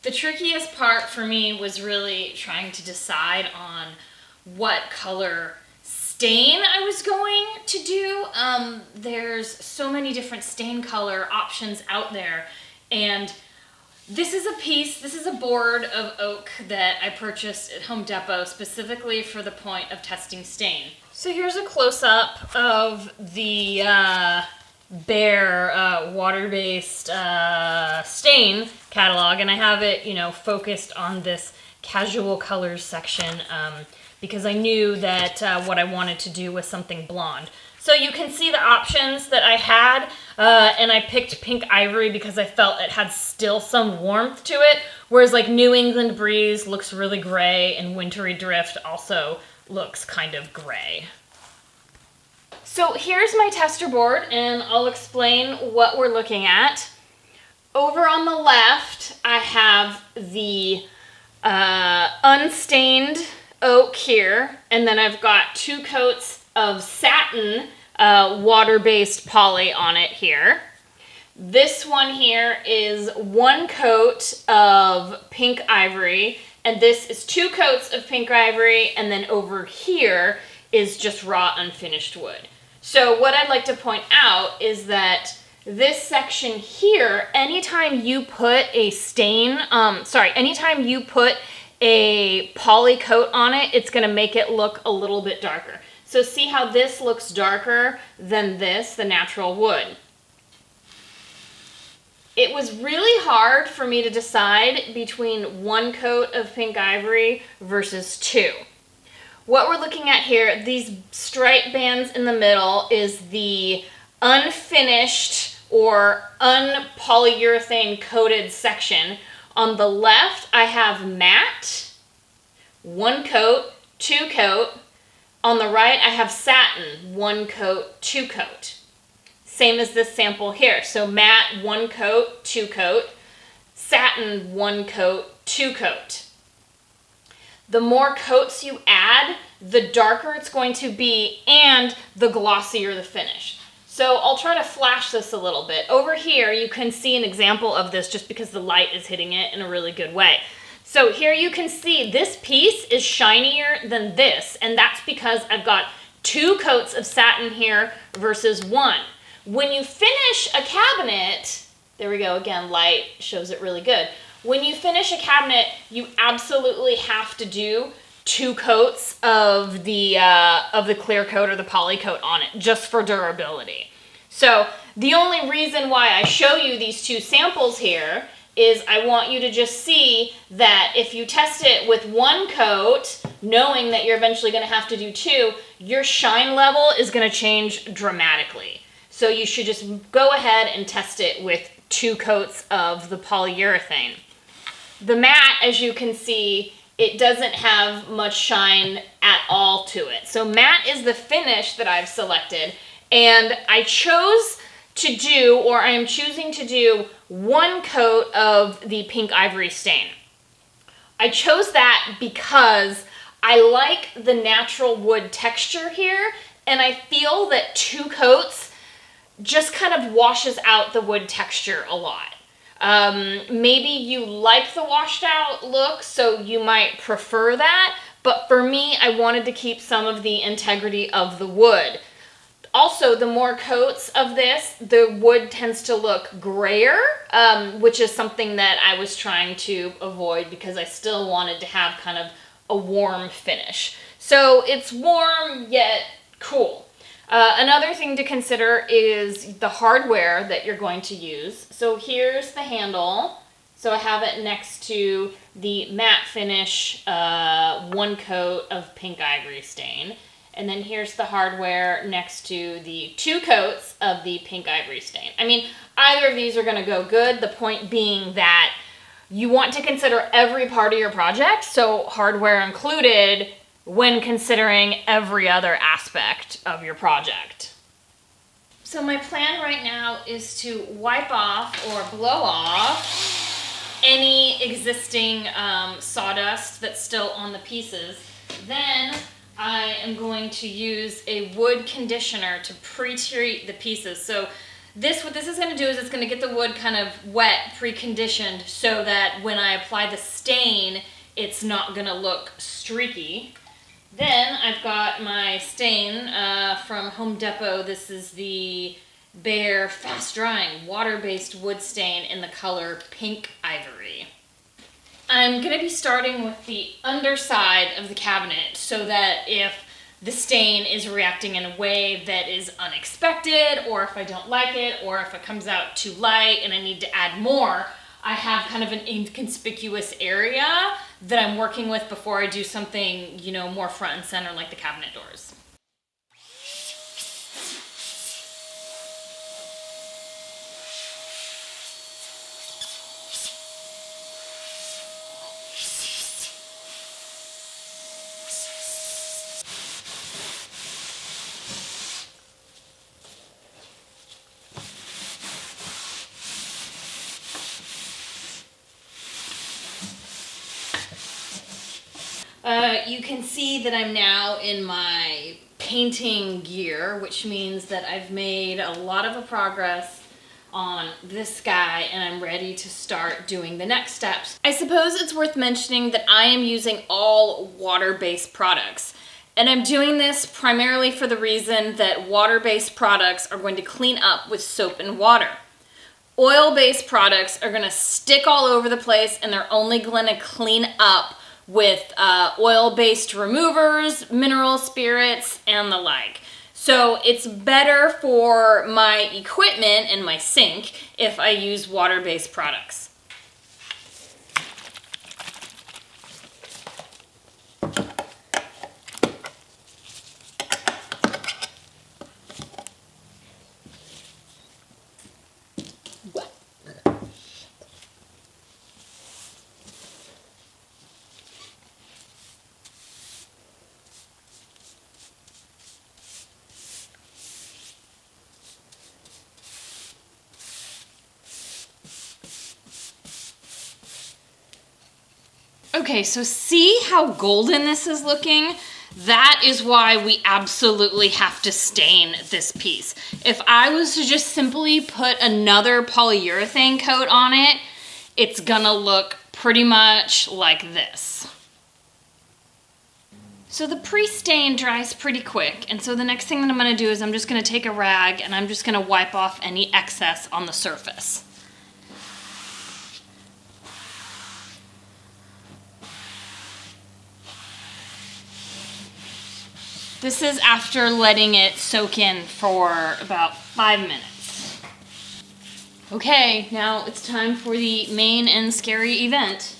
The trickiest part for me was really trying to decide on what color stain I was going to do. There's so many different stain color options out there, and this is a board of oak that I purchased at Home Depot specifically for the point of testing stain. So here's a close-up of the Behr water-based stain catalog, and I have it, focused on this casual colors section because I knew that what I wanted to do was something blonde. So you can see the options that I had, and I picked pink ivory because I felt it had still some warmth to it, whereas like New England breeze looks really gray and wintry drift also looks kind of gray. So here's my tester board, and I'll explain what we're looking at. Over on the left, I have the unstained oak here, and then I've got 2 coats of satin water-based poly on it here. This one here is 1 coat of pink ivory, and this is 2 coats of pink ivory, and then over here is just raw unfinished wood. So what I'd like to point out is that this section here, anytime you put a anytime you put a poly coat on it, it's going to make it look a little bit darker. So see how this looks darker than this, the natural wood. It was really hard for me to decide between 1 coat of pink ivory versus 2. What we're looking at here, these stripe bands in the middle, is the unfinished or unpolyurethane coated section. On the left, I have matte, 1 coat, 2 coat. On the right, I have satin, 1 coat, 2 coat. Same as this sample here. So matte, 1 coat, 2 coat. Satin, 1 coat, 2 coat. The more coats you add, the darker it's going to be and the glossier the finish. So I'll try to flash this a little bit. Over here, you can see an example of this just because the light is hitting it in a really good way. So here you can see this piece is shinier than this, and that's because I've got 2 coats of satin here versus 1. When you finish a cabinet, there we go again, light shows it really good. When you finish a cabinet, you absolutely have to do 2 coats of the clear coat or the poly coat on it, just for durability. So the only reason why I show you these 2 samples here is I want you to just see that if you test it with 1 coat, knowing that you're eventually going to have to do 2, your shine level is going to change dramatically. So you should just go ahead and test it with 2 coats of the polyurethane. The matte, as you can see, it doesn't have much shine at all to it. So matte is the finish that I've selected, and I chose to do, or I am choosing to do, 1 coat of the pink ivory stain. I chose that because I like the natural wood texture here, and I feel that 2 coats just kind of washes out the wood texture a lot. Maybe you like the washed out look, so you might prefer that, but for me, I wanted to keep some of the integrity of the wood. Also, the more coats of this, the wood tends to look grayer, which is something that I was trying to avoid because I still wanted to have kind of a warm finish. So it's warm yet cool. Another thing to consider is the hardware that you're going to use. So here's the handle. So I have it next to the matte finish 1 coat of pink ivory stain. And then here's the hardware next to the 2 coats of the pink ivory stain. I mean, either of these are going to go good. The point being that you want to consider every part of your project, so hardware included, when considering every other aspect of your project. So my plan right now is to wipe off or blow off any existing sawdust that's still on the pieces. Then I am going to use a wood conditioner to pre-treat the pieces. So What this is going to do is it's going to get the wood kind of wet, pre-conditioned, so that when I apply the stain, it's not going to look streaky. Then I've got my stain from Home Depot. This is the Behr Fast Drying Water-Based Wood Stain in the color Pink Ivory. I'm going to be starting with the underside of the cabinet so that if the stain is reacting in a way that is unexpected, or if I don't like it, or if it comes out too light and I need to add more, I have kind of an inconspicuous area that I'm working with before I do something, you know, more front and center like the cabinet doors. You can see that I'm now in my painting gear, which means that I've made a lot of progress on this guy and I'm ready to start doing the next steps. I suppose it's worth mentioning that I am using all water-based products. And I'm doing this primarily for the reason that water-based products are going to clean up with soap and water. Oil-based products are going to stick all over the place and they're only going to clean up with oil-based removers, mineral spirits, and the like. So it's better for my equipment and my sink if I use water-based products. Okay, so see how golden this is looking? That is why we absolutely have to stain this piece. If I was to just simply put another polyurethane coat on it, it's gonna look pretty much like this. So the pre-stain dries pretty quick, and so the next thing that I'm gonna do is I'm just gonna take a rag and I'm just gonna wipe off any excess on the surface. This is after letting it soak in for about 5 minutes. Okay, now it's time for the main and scary event,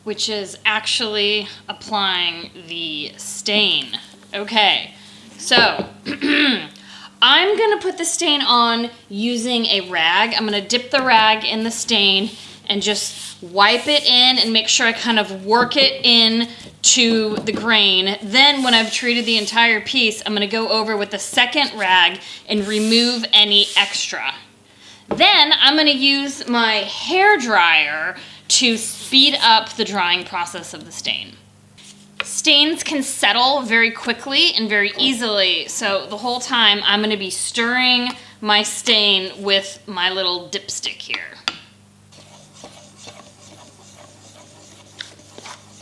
which is actually applying the stain. Okay, so I'm gonna put the stain on using a rag. I'm gonna dip the rag in the stain and just wipe it in and make sure I kind of work it in to the grain. Then when I've treated the entire piece, I'm gonna go over with the second rag and remove any extra. Then I'm gonna use my hair dryer to speed up the drying process of the stain. Stains can settle very quickly and very easily, so the whole time I'm gonna be stirring my stain with my little dipstick here.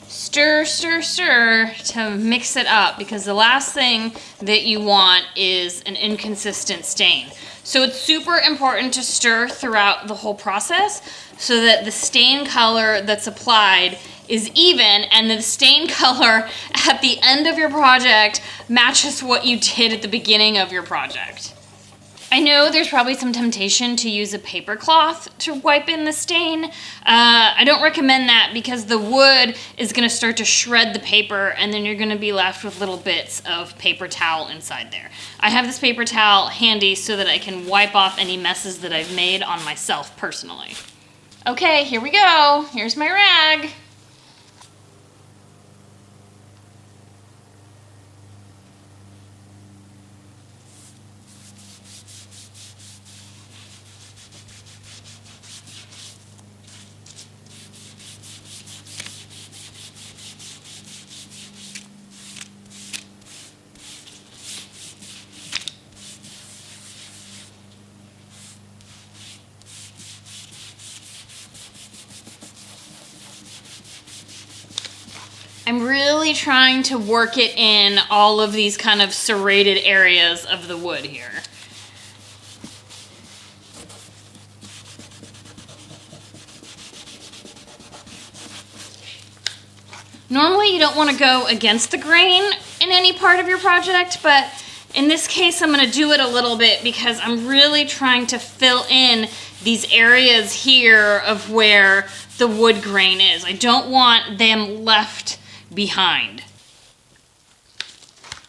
Stir, stir, stir to mix it up, because the last thing that you want is an inconsistent stain. So it's super important to stir throughout the whole process so that the stain color that's applied is even and the stain color at the end of your project matches what you did at the beginning of your project. I know there's probably some temptation to use a paper cloth to wipe in the stain. I don't recommend that because the wood is gonna start to shred the paper and then you're gonna be left with little bits of paper towel inside there. I have this paper towel handy so that I can wipe off any messes that I've made on myself personally. Okay, here we go. Here's my rag. I'm really trying to work it in all of these kind of serrated areas of the wood here. Normally you don't want to go against the grain in any part of your project, but in this case I'm going to do it a little bit because I'm really trying to fill in these areas here of where the wood grain is. I don't want them left behind.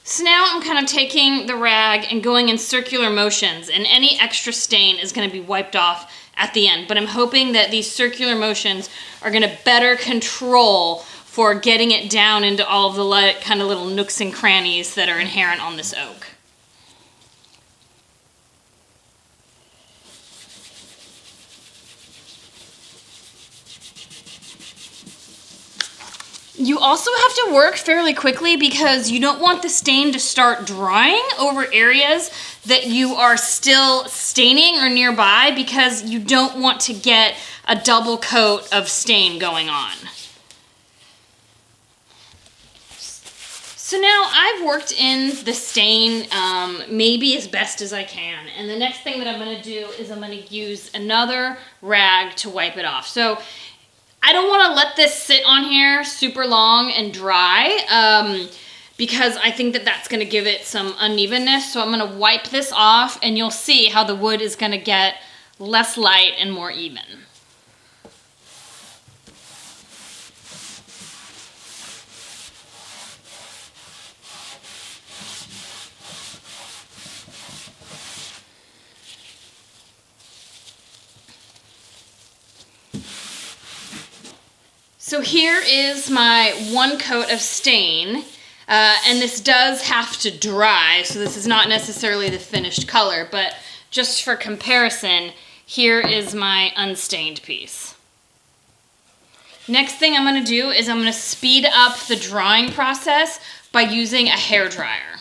So now I'm kind of taking the rag and going in circular motions, and any extra stain is going to be wiped off at the end. But I'm hoping that these circular motions are going to better control for getting it down into all of the kind of little nooks and crannies that are inherent on this oak. You also have to work fairly quickly because you don't want the stain to start drying over areas that you are still staining or nearby, because you don't want to get a double coat of stain going on. So now I've worked in the stain maybe as best as I can, and the next thing that I'm going to do is I'm going to use another rag to wipe it off. So I don't want to let this sit on here super long and dry because I think that that's going to give it some unevenness. So I'm going to wipe this off, and you'll see how the wood is going to get less light and more even. So here is my one coat of stain, and this does have to dry, so this is not necessarily the finished color, but just for comparison, here is my unstained piece. Next thing I'm going to do is I'm going to speed up the drying process by using a hair dryer.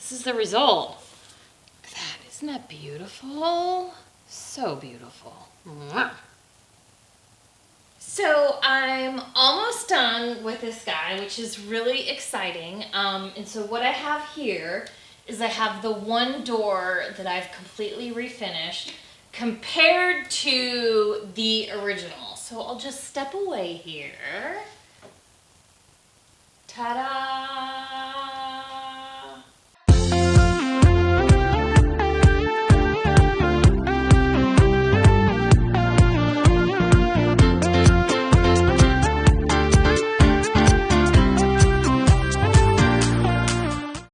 this is the result. Look at that. Isn't that beautiful? So beautiful. Mwah. So I'm almost done with this guy, which is really exciting. And so what I have here is I have the one door that I've completely refinished compared to the original. So I'll just step away here. Ta-da!